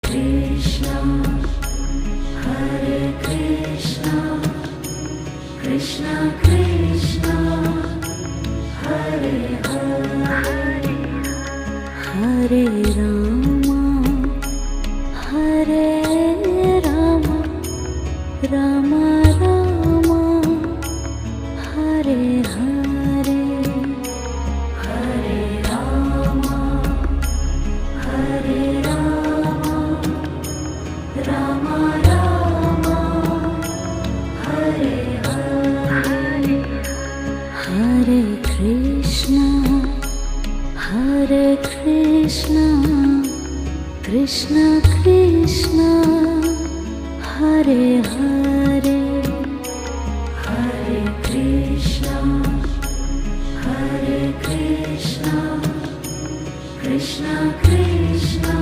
Krishna, Hare Krishna, Krishna Krishna, Hare Hare, Hare Rama, Hare Rama, Rama Rama, Hare Hare, Hare Rama, Hare Rama, Rama Rama, Hare Hare, Hare Krishna, Hare Krishna, Krishna Krishna, Hare Hare, Hare Krishna, Hare Krishna, Krishna Krishna,